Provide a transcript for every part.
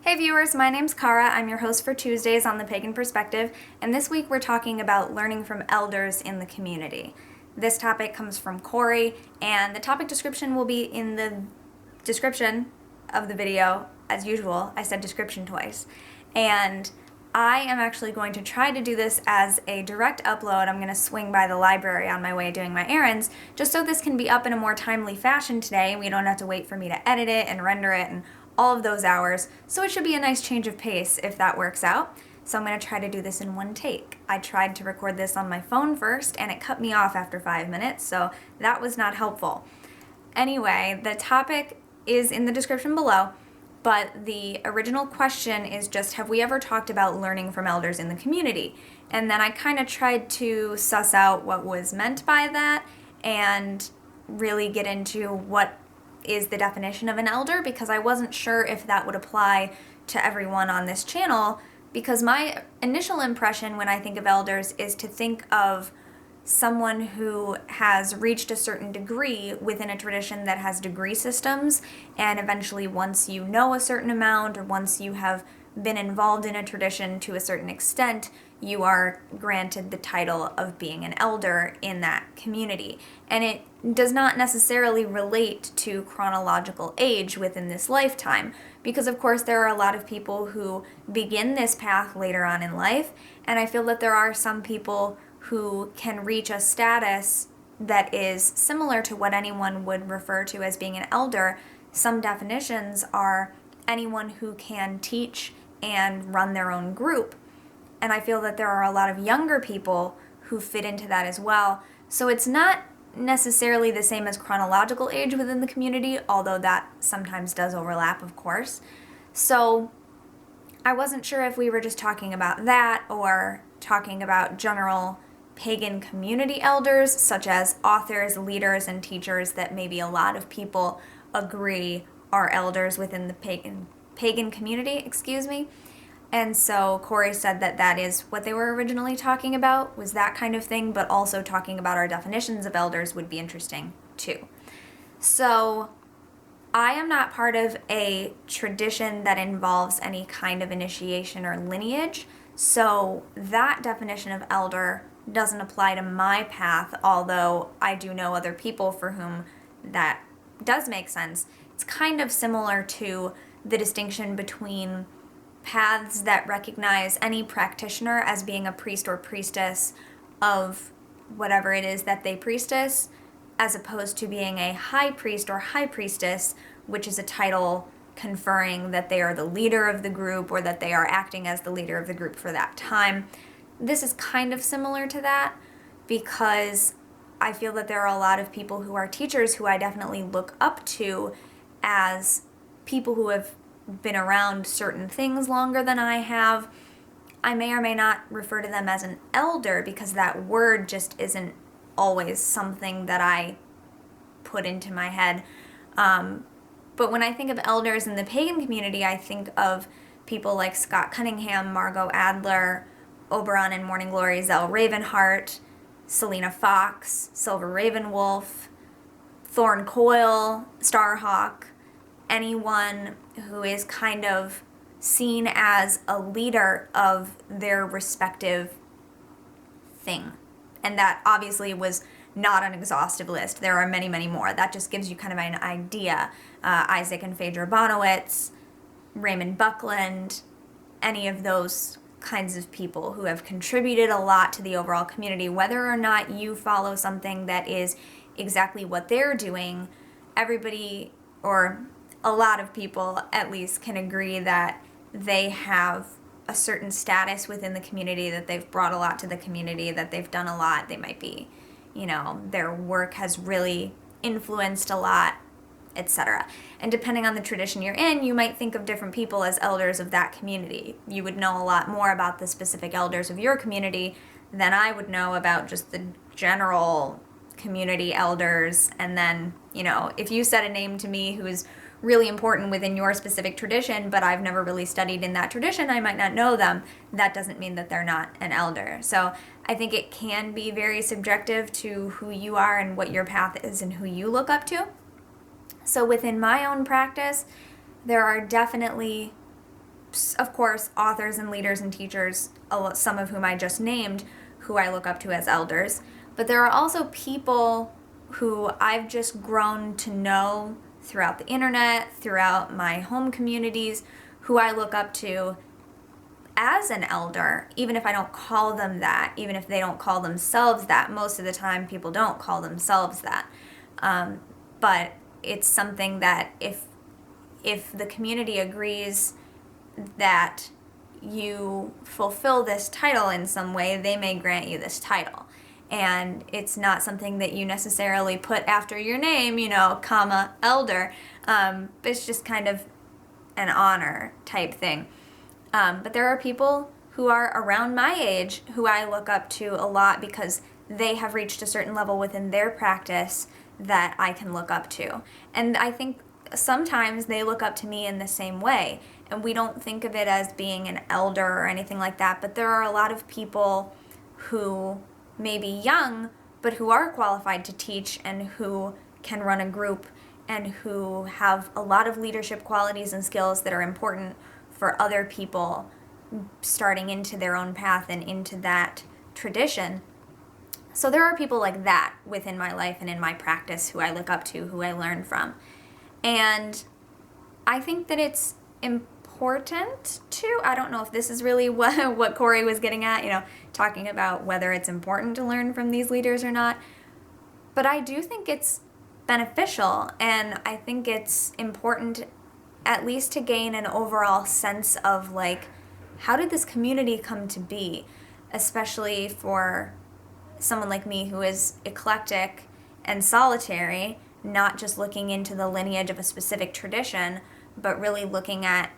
Hey viewers, my name's Cara. I'm your host for Tuesdays on the Pagan Perspective, and this week we're talking about learning from elders in the community. This topic comes from Corey, and the topic description will be in the description of the video. As usual, I said description twice. And I am actually going to try to do this as a direct upload. I'm going to swing by the library on my way doing my errands, just so this can be up in a more timely fashion today, and we don't have to wait for me to edit it and render it and all of those hours, so it should be a nice change of pace if that works out. So I'm going to try to do this in one take. I tried to record this on my phone first, and it cut me off after 5 minutes, so that was not helpful. Anyway, the topic is in the description below, but the original question is just, have we ever talked about learning from elders in the community? And then I kind of tried to suss out what was meant by that and really get into what is the definition of an elder, because I wasn't sure if that would apply to everyone on this channel, because my initial impression when I think of elders is to think of someone who has reached a certain degree within a tradition that has degree systems, and eventually once you know a certain amount or once you have been involved in a tradition to a certain extent, you are granted the title of being an elder in that community. And it does not necessarily relate to chronological age within this lifetime, because of course there are a lot of people who begin this path later on in life, and I feel that there are some people who can reach a status that is similar to what anyone would refer to as being an elder. Some definitions are anyone who can teach and run their own group. And I feel that there are a lot of younger people who fit into that as well. So it's not necessarily the same as chronological age within the community, although that sometimes does overlap, of course. So I wasn't sure if we were just talking about that or talking about general pagan community elders, such as authors, leaders, and teachers that maybe a lot of people agree are elders within the pagan community, And so Corey said that that is what they were originally talking about, was that kind of thing, but also talking about our definitions of elders would be interesting too. So I am not part of a tradition that involves any kind of initiation or lineage, so that definition of elder doesn't apply to my path, although I do know other people for whom that does make sense. It's kind of similar to the distinction between paths that recognize any practitioner as being a priest or priestess of whatever it is that they priestess, as opposed to being a high priest or high priestess, which is a title conferring that they are the leader of the group or that they are acting as the leader of the group for that time. This is kind of similar to that, because I feel that there are a lot of people who are teachers who I definitely look up to as people who have been around certain things longer than I have. I may or may not refer to them as an elder, because that word just isn't always something that I put into my head. But when I think of elders in the pagan community, I think of people like Scott Cunningham, Margot Adler, Oberon and Morning Glory, Zell Ravenheart, Selena Fox, Silver Ravenwolf, Thorn Coyle, Starhawk, anyone who is kind of seen as a leader of their respective thing. And that obviously was not an exhaustive list. There are many, many more. That just gives you kind of an idea. Isaac and Phaedra Bonowitz, Raymond Buckland, any of those kinds of people who have contributed a lot to the overall community. Whether or not you follow something that is exactly what they're doing, everybody, or a lot of people at least, can agree that they have a certain status within the community, that they've brought a lot to the community, that they've done a lot. They might be, their work has really influenced a lot, etc. And depending on the tradition you're in, you might think of different people as elders of that community. You would know a lot more about the specific elders of your community than I would know about just the general community elders. And then, if you said a name to me who is really important within your specific tradition, but I've never really studied in that tradition, I might not know them. That doesn't mean that they're not an elder. So I think it can be very subjective to who you are and what your path is and who you look up to. So within my own practice, there are definitely of course, authors and leaders and teachers, some of whom I just named, who I look up to as elders. But there are also people who I've just grown to know throughout the internet, throughout my home communities, who I look up to as an elder, even if I don't call them that, even if they don't call themselves that. Most of the time, people don't call themselves that. But it's something that if the community agrees that you fulfill this title in some way, they may grant you this title. And it's not something that you necessarily put after your name, comma, elder. It's just kind of an honor type thing. But there are people who are around my age who I look up to a lot because they have reached a certain level within their practice that I can look up to. And I think sometimes they look up to me in the same way. And we don't think of it as being an elder or anything like that, but there are a lot of people who may be young, but who are qualified to teach and who can run a group and who have a lot of leadership qualities and skills that are important for other people starting into their own path and into that tradition. So there are people like that within my life and in my practice who I look up to, who I learn from. And I think that it's important to, I don't know if this is really what Corey was getting at, talking about whether it's important to learn from these leaders or not. But I do think it's beneficial, and I think it's important at least to gain an overall sense of how did this community come to be, especially for someone like me who is eclectic and solitary, not just looking into the lineage of a specific tradition, but really looking at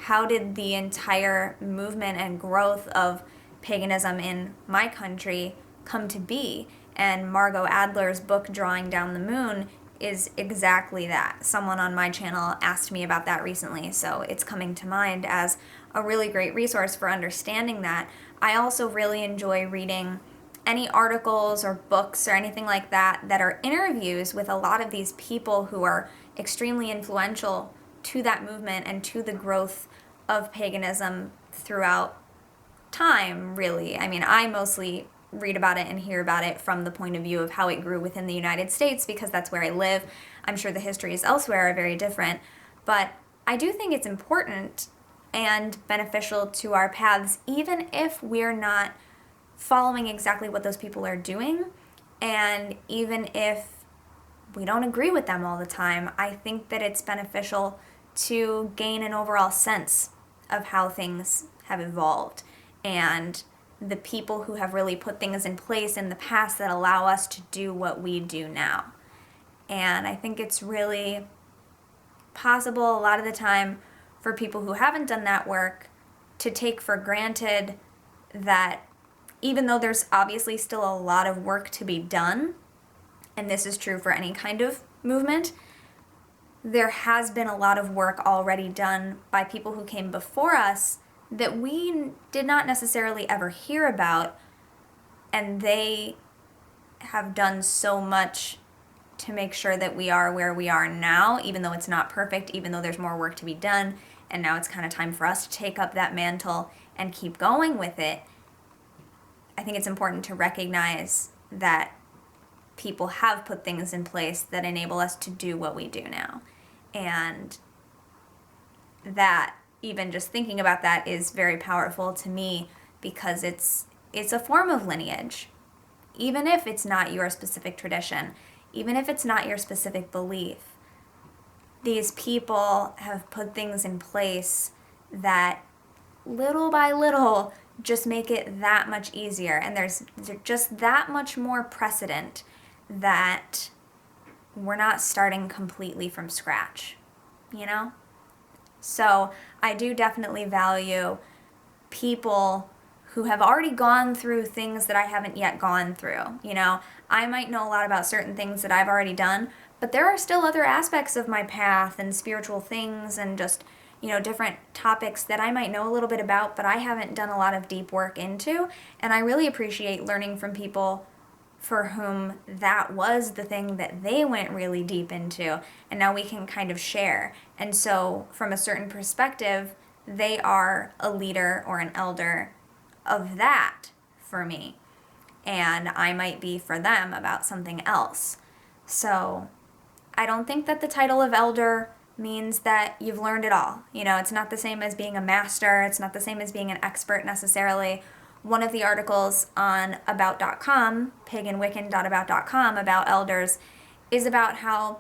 how did the entire movement and growth of paganism in my country come to be. And Margot Adler's book, Drawing Down the Moon, is exactly that. Someone on my channel asked me about that recently, so it's coming to mind as a really great resource for understanding that. I also really enjoy reading any articles or books or anything like that that are interviews with a lot of these people who are extremely influential to that movement and to the growth of paganism throughout time, really. I mean, I mostly read about it and hear about it from the point of view of how it grew within the United States because that's where I live. I'm sure the histories elsewhere are very different, but I do think it's important and beneficial to our paths, even if we're not following exactly what those people are doing, and even if we don't agree with them all the time. I think that it's beneficial to gain an overall sense of how things have evolved and the people who have really put things in place in the past that allow us to do what we do now. And I think it's really possible a lot of the time for people who haven't done that work to take for granted that even though there's obviously still a lot of work to be done, and this is true for any kind of movement, there has been a lot of work already done by people who came before us that we did not necessarily ever hear about, and they have done so much to make sure that we are where we are now, even though it's not perfect, even though there's more work to be done, and now it's kind of time for us to take up that mantle and keep going with it. I think it's important to recognize that people have put things in place that enable us to do what we do now. And that, even just thinking about that, is very powerful to me because it's a form of lineage. Even if it's not your specific tradition, even if it's not your specific belief, these people have put things in place that little by little just make it that much easier, and there's just that much more precedent that we're not starting completely from scratch, So I do definitely value people who have already gone through things that I haven't yet gone through. I might know a lot about certain things that I've already done, but there are still other aspects of my path and spiritual things and just different topics that I might know a little bit about, but I haven't done a lot of deep work into. And I really appreciate learning from people for whom that was the thing that they went really deep into, and now we can kind of share. And so from a certain perspective, they are a leader or an elder of that for me, and I might be for them about something else. So I don't think that the title of elder means that you've learned it all. It's not the same as being a master. It's not the same as being an expert necessarily. One of the articles on about.com, paganwiccan.about.com, about elders is about how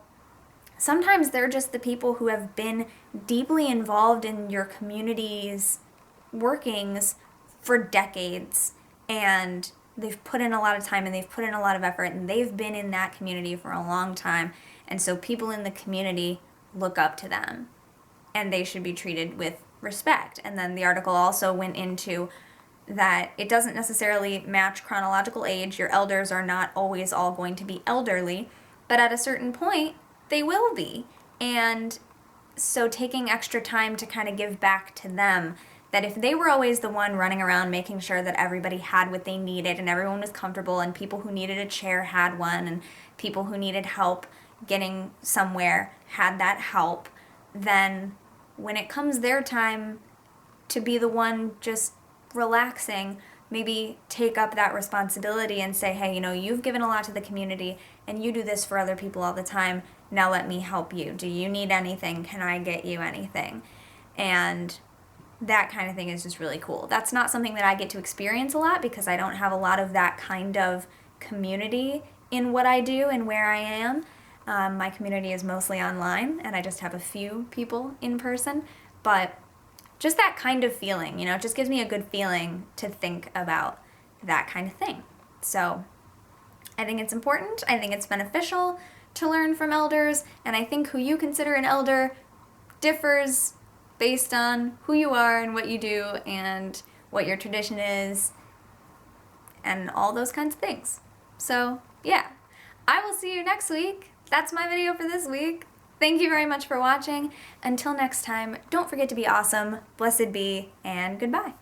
sometimes they're just the people who have been deeply involved in your community's workings for decades, and they've put in a lot of time and they've put in a lot of effort, and they've been in that community for a long time, and so people in the community look up to them and they should be treated with respect. And then the article also went into that it doesn't necessarily match chronological age. Your elders are not always all going to be elderly, but at a certain point they will be. And so taking extra time to kind of give back to them, that if they were always the one running around making sure that everybody had what they needed and everyone was comfortable and people who needed a chair had one and people who needed help getting somewhere had that help, then when it comes their time to be the one just relaxing, maybe take up that responsibility and say, hey, you've given a lot to the community and you do this for other people all the time. Now let me help you. Do you need anything? Can I get you anything? And that kind of thing is just really cool. That's not something that I get to experience a lot because I don't have a lot of that kind of community in what I do and where I am. My community is mostly online, and I just have a few people in person. But just that kind of feeling, it just gives me a good feeling to think about that kind of thing. So I think it's important. I think it's beneficial to learn from elders, and I think who you consider an elder differs based on who you are and what you do and what your tradition is and all those kinds of things. So yeah, I will see you next week. That's my video for this week. Thank you very much for watching. Until next time, don't forget to be awesome, blessed be, and goodbye.